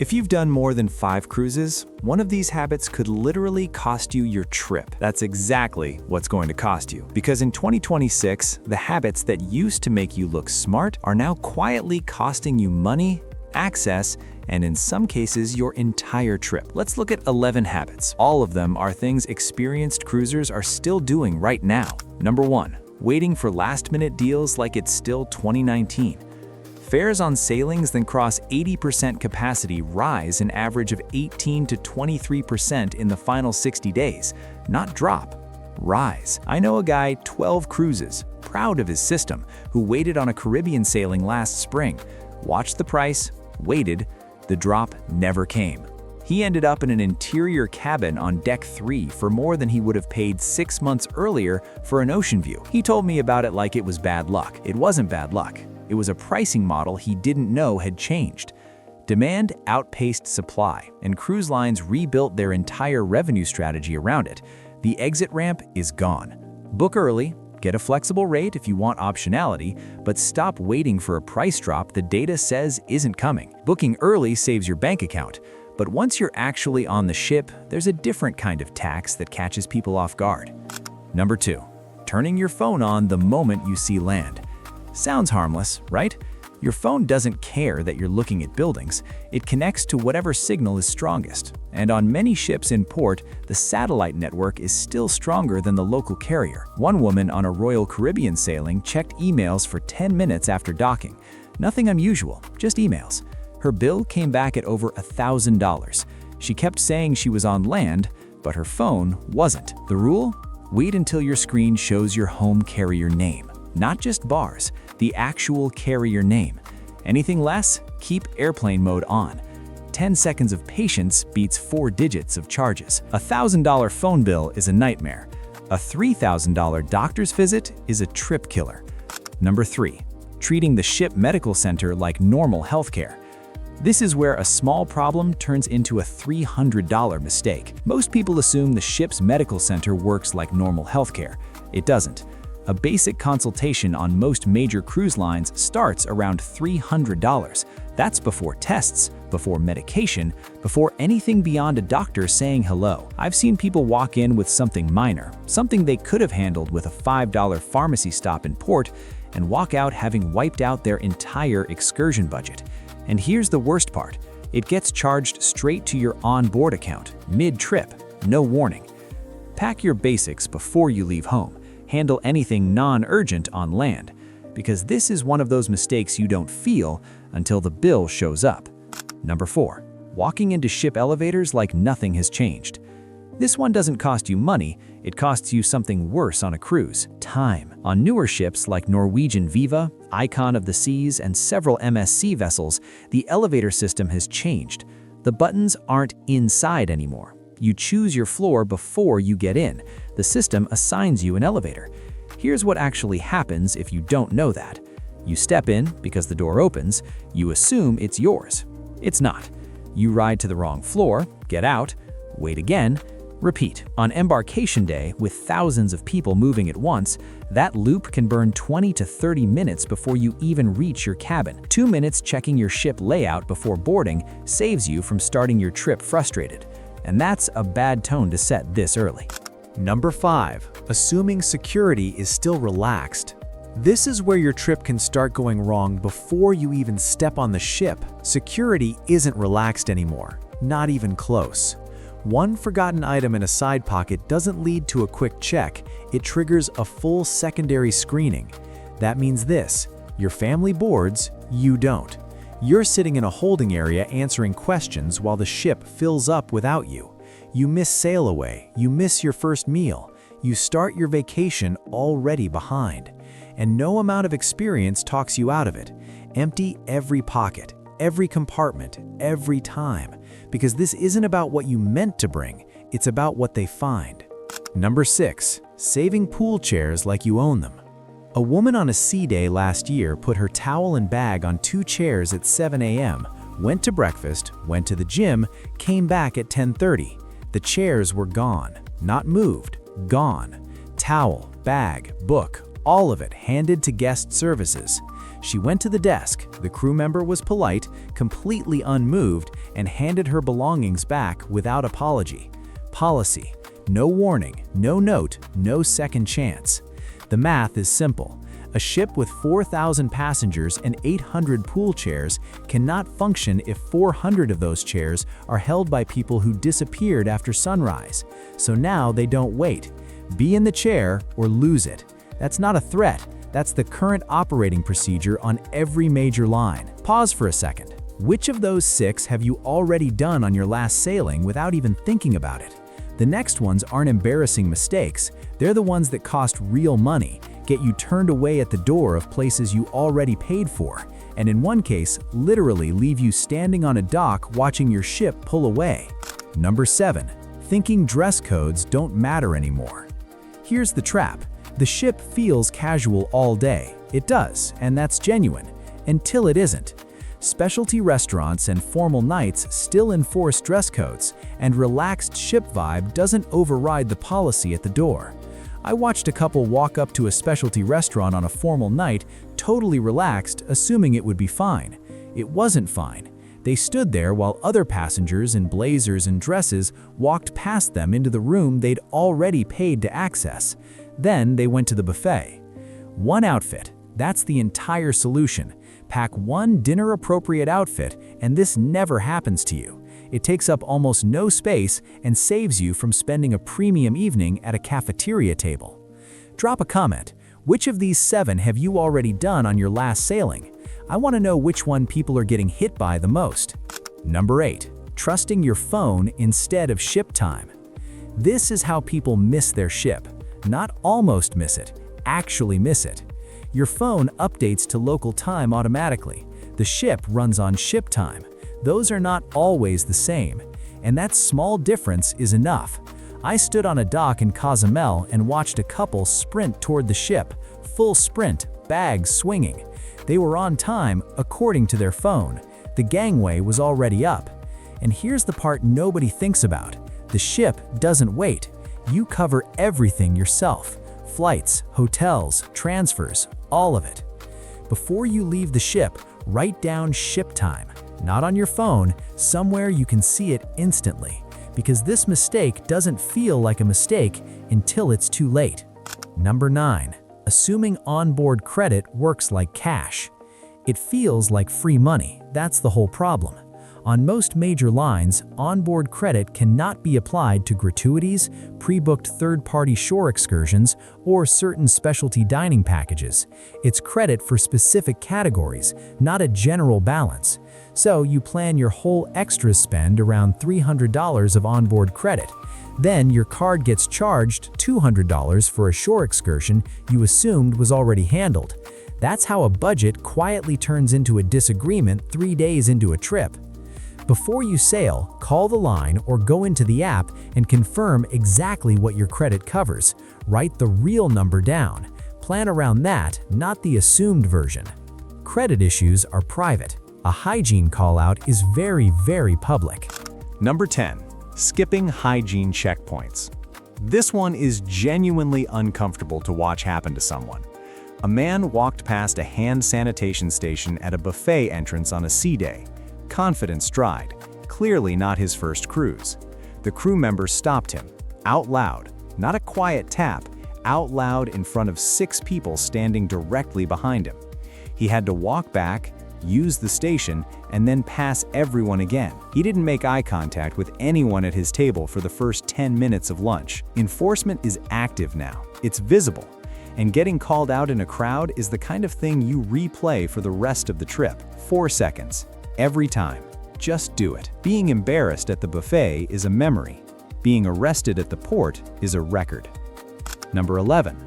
If you've done more than 5 cruises, one of these habits could literally cost you your trip. That's exactly what's going to cost you. Because in 2026, the habits that used to make you look smart are now quietly costing you money, access, and in some cases, your entire trip. Let's look at 11 habits. All of them are things experienced cruisers are still doing right now. Number 1, waiting for last-minute deals like it's still 2019. Fares on sailings that cross 80% capacity rise an average of 18 to 23% in the final 60 days, not drop, rise. I know a guy, 12 cruises, proud of his system, who waited on a Caribbean sailing last spring, watched the price, waited, the drop never came. He ended up in an interior cabin on deck 3 for more than he would have paid 6 months earlier for an ocean view. He told me about it like it was bad luck. It wasn't bad luck. It was a pricing model he didn't know had changed. Demand outpaced supply, and cruise lines rebuilt their entire revenue strategy around it. The exit ramp is gone. Book early, get a flexible rate if you want optionality, but stop waiting for a price drop the data says isn't coming. Booking early saves your bank account, but once you're actually on the ship, there's a different kind of tax that catches people off guard. Number 2, turning your phone on the moment you see land. Sounds harmless, right? Your phone doesn't care that you're looking at buildings. It connects to whatever signal is strongest. And on many ships in port, the satellite network is still stronger than the local carrier. One woman on a Royal Caribbean sailing checked emails for 10 minutes after docking. Nothing unusual, just emails. Her bill came back at over $1,000. She kept saying she was on land, but her phone wasn't. The rule? Wait until your screen shows your home carrier name. Not just bars, the actual carrier name. Anything less, keep airplane mode on. 10 seconds of patience beats 4 digits of charges. A $1,000 phone bill is a nightmare. A $3,000 doctor's visit is a trip killer. Number 3, treating the ship medical center like normal healthcare. This is where a small problem turns into a $300 mistake. Most people assume the ship's medical center works like normal healthcare. It doesn't. A basic consultation on most major cruise lines starts around $300. That's before tests, before medication, before anything beyond a doctor saying hello. I've seen people walk in with something minor, something they could have handled with a $5 pharmacy stop in port, and walk out having wiped out their entire excursion budget. And here's the worst part. It gets charged straight to your onboard account, mid-trip, no warning. Pack your basics before you leave home. Handle anything non-urgent on land, because this is one of those mistakes you don't feel until the bill shows up. Number 4, walking into ship elevators like nothing has changed. This one doesn't cost you money, it costs you something worse on a cruise: time. On newer ships like Norwegian Viva, Icon of the Seas, and several MSC vessels, the elevator system has changed. The buttons aren't inside anymore. You choose your floor before you get in. The system assigns you an elevator. Here's what actually happens if you don't know that. You step in because the door opens, you assume it's yours. It's not. You ride to the wrong floor, get out, wait again, repeat. On embarkation day, with thousands of people moving at once, that loop can burn 20 to 30 minutes before you even reach your cabin. 2 minutes checking your ship layout before boarding saves you from starting your trip frustrated. And that's a bad tone to set this early. Number 5, assuming security is still relaxed. This is where your trip can start going wrong before you even step on the ship. Security isn't relaxed anymore, not even close. One forgotten item in a side pocket doesn't lead to a quick check, it triggers a full secondary screening. That means this: your family boards, you don't. You're sitting in a holding area answering questions while the ship fills up without you. You miss sail away, you miss your first meal, you start your vacation already behind. And no amount of experience talks you out of it. Empty every pocket, every compartment, every time. Because this isn't about what you meant to bring, it's about what they find. Number 6, saving pool chairs like you own them. A woman on a sea day last year put her towel and bag on 2 chairs at 7 a.m., went to breakfast, went to the gym, came back at 10:30. The chairs were gone, not moved, gone. Towel, bag, book, all of it handed to guest services. She went to the desk. The crew member was polite, completely unmoved, and handed her belongings back without apology. Policy: no warning, no note, no second chance. The math is simple. A ship with 4,000 passengers and 800 pool chairs cannot function if 400 of those chairs are held by people who disappeared after sunrise. So now they don't wait. Be in the chair or lose it. That's not a threat. That's the current operating procedure on every major line. Pause for a second. Which of those 6 have you already done on your last sailing without even thinking about it? The next ones aren't embarrassing mistakes. They're the ones that cost real money, get you turned away at the door of places you already paid for, and in one case, literally leave you standing on a dock watching your ship pull away. Number 7. Thinking dress codes don't matter anymore. Here's the trap. The ship feels casual all day. It does, and that's genuine, until it isn't. Specialty restaurants and formal nights still enforce dress codes, and relaxed ship vibe doesn't override the policy at the door. I watched a couple walk up to a specialty restaurant on a formal night, totally relaxed, assuming it would be fine. It wasn't fine. They stood there while other passengers in blazers and dresses walked past them into the room they'd already paid to access. Then they went to the buffet. One outfit, that's the entire solution. Pack one dinner-appropriate outfit, and this never happens to you. It takes up almost no space and saves you from spending a premium evening at a cafeteria table. Drop a comment. Which of these 7 have you already done on your last sailing? I want to know which one people are getting hit by the most. Number 8. Trusting your phone instead of ship time. This is how people miss their ship. Not almost miss it, actually miss it. Your phone updates to local time automatically. The ship runs on ship time. Those are not always the same, and that small difference is enough. I stood on a dock in Cozumel and watched a couple sprint toward the ship, full sprint, bags swinging. They were on time according to their phone. The gangway was already up. And here's the part nobody thinks about. The ship doesn't wait. You cover everything yourself. Flights, hotels, transfers, all of it. Before you leave the ship, write down ship time. Not on your phone, somewhere you can see it instantly. Because this mistake doesn't feel like a mistake until it's too late. Number 9. Assuming onboard credit works like cash. It feels like free money. That's the whole problem. On most major lines, onboard credit cannot be applied to gratuities, pre-booked third-party shore excursions, or certain specialty dining packages. It's credit for specific categories, not a general balance. So you plan your whole extra spend around $300 of onboard credit. Then your card gets charged $200 for a shore excursion you assumed was already handled. That's how a budget quietly turns into a disagreement 3 days into a trip. Before you sail, call the line or go into the app and confirm exactly what your credit covers. Write the real number down. Plan around that, not the assumed version. Credit issues are private. A hygiene call-out is very, very public. Number 10. Skipping hygiene checkpoints. This one is genuinely uncomfortable to watch happen to someone. A man walked past a hand sanitation station at a buffet entrance on a sea day. Confident stride, clearly not his first cruise. The crew member stopped him, out loud, not a quiet tap, out loud in front of 6 people standing directly behind him. He had to walk back, use the station, and then pass everyone again. He didn't make eye contact with anyone at his table for the first 10 minutes of lunch. Enforcement is active now. It's visible. And getting called out in a crowd is the kind of thing you replay for the rest of the trip. 4 seconds. Every time. Just do it. Being embarrassed at the buffet is a memory. Being arrested at the port is a record. Number 11.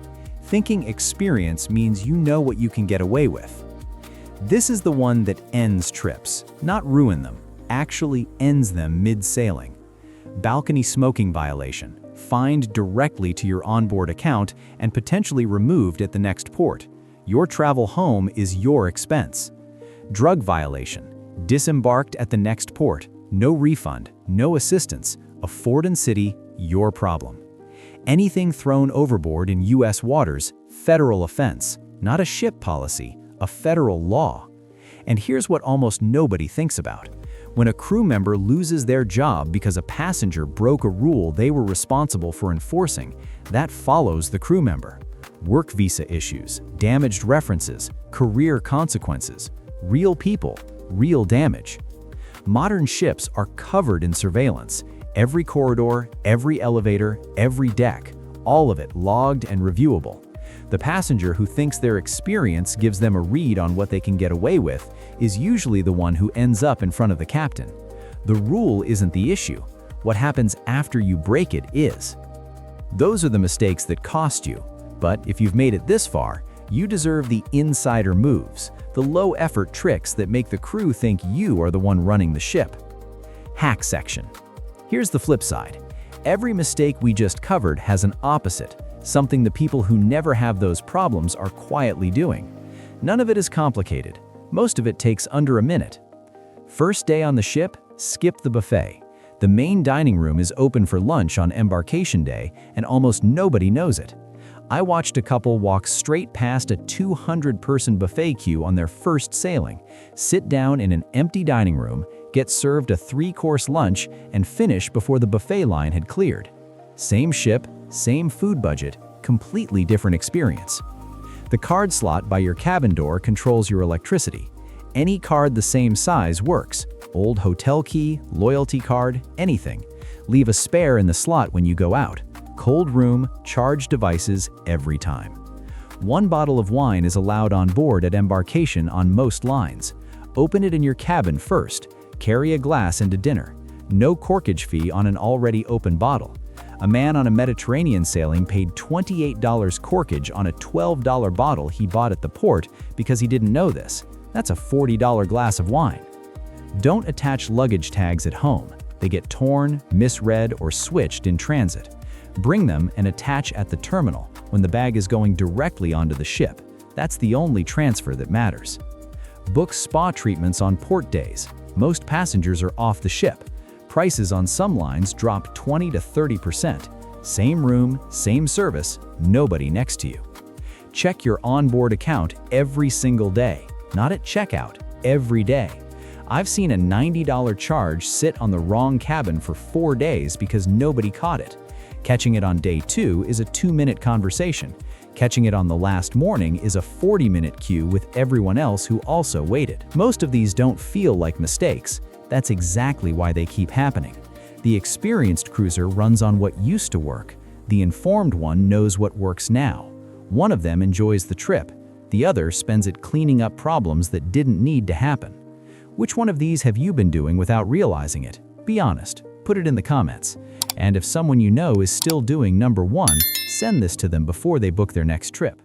Thinking experience means you know what you can get away with. This is the one that ends trips, not ruin them, actually ends them mid-sailing. Balcony smoking violation, fined directly to your onboard account and potentially removed at the next port. Your travel home is your expense. Drug violation, disembarked at the next port, no refund, no assistance, a Ford and City, your problem. Anything thrown overboard in U.S. waters, federal offense, not a ship policy, a federal law. And here's what almost nobody thinks about. When a crew member loses their job because a passenger broke a rule they were responsible for enforcing, that follows the crew member. Work visa issues, damaged references, career consequences, real people, real damage. Modern ships are covered in surveillance. Every corridor, every elevator, every deck, all of it logged and reviewable. The passenger who thinks their experience gives them a read on what they can get away with is usually the one who ends up in front of the captain. The rule isn't the issue. What happens after you break it is. Those are the mistakes that cost you. But if you've made it this far, you deserve the insider moves, the low-effort tricks that make the crew think you are the one running the ship. Hack section. Here's the flip side. Every mistake we just covered has an opposite, something the people who never have those problems are quietly doing. None of it is complicated. Most of it takes under a minute. First day on the ship, skip the buffet. The main dining room is open for lunch on embarkation day, and almost nobody knows it. I watched a couple walk straight past a 200-person buffet queue on their first sailing, sit down in an empty dining room, get served a 3-course lunch, and finish before the buffet line had cleared. Same ship, same food budget, completely different experience. The card slot by your cabin door controls your electricity. Any card the same size works. Old hotel key, loyalty card, anything. Leave a spare in the slot when you go out. Cold room, charge devices every time. 1 bottle of wine is allowed on board at embarkation on most lines. Open it in your cabin first. Carry a glass into dinner. No corkage fee on an already open bottle. A man on a Mediterranean sailing paid $28 corkage on a $12 bottle he bought at the port because he didn't know this. That's a $40 glass of wine. Don't attach luggage tags at home. They get torn, misread, or switched in transit. Bring them and attach at the terminal when the bag is going directly onto the ship. That's the only transfer that matters. Book spa treatments on port days. Most passengers are off the ship. Prices on some lines drop 20 to 30%. Same room, same service, nobody next to you. Check your onboard account every single day, not at checkout, every day. I've seen a $90 charge sit on the wrong cabin for 4 days because nobody caught it. Catching it on day 2 is a 2-minute conversation. Catching it on the last morning is a 40-minute queue with everyone else who also waited. Most of these don't feel like mistakes. That's exactly why they keep happening. The experienced cruiser runs on what used to work. The informed one knows what works now. One of them enjoys the trip. The other spends it cleaning up problems that didn't need to happen. Which one of these have you been doing without realizing it? Be honest. Put it in the comments. And if someone you know is still doing number 1, send this to them before they book their next trip.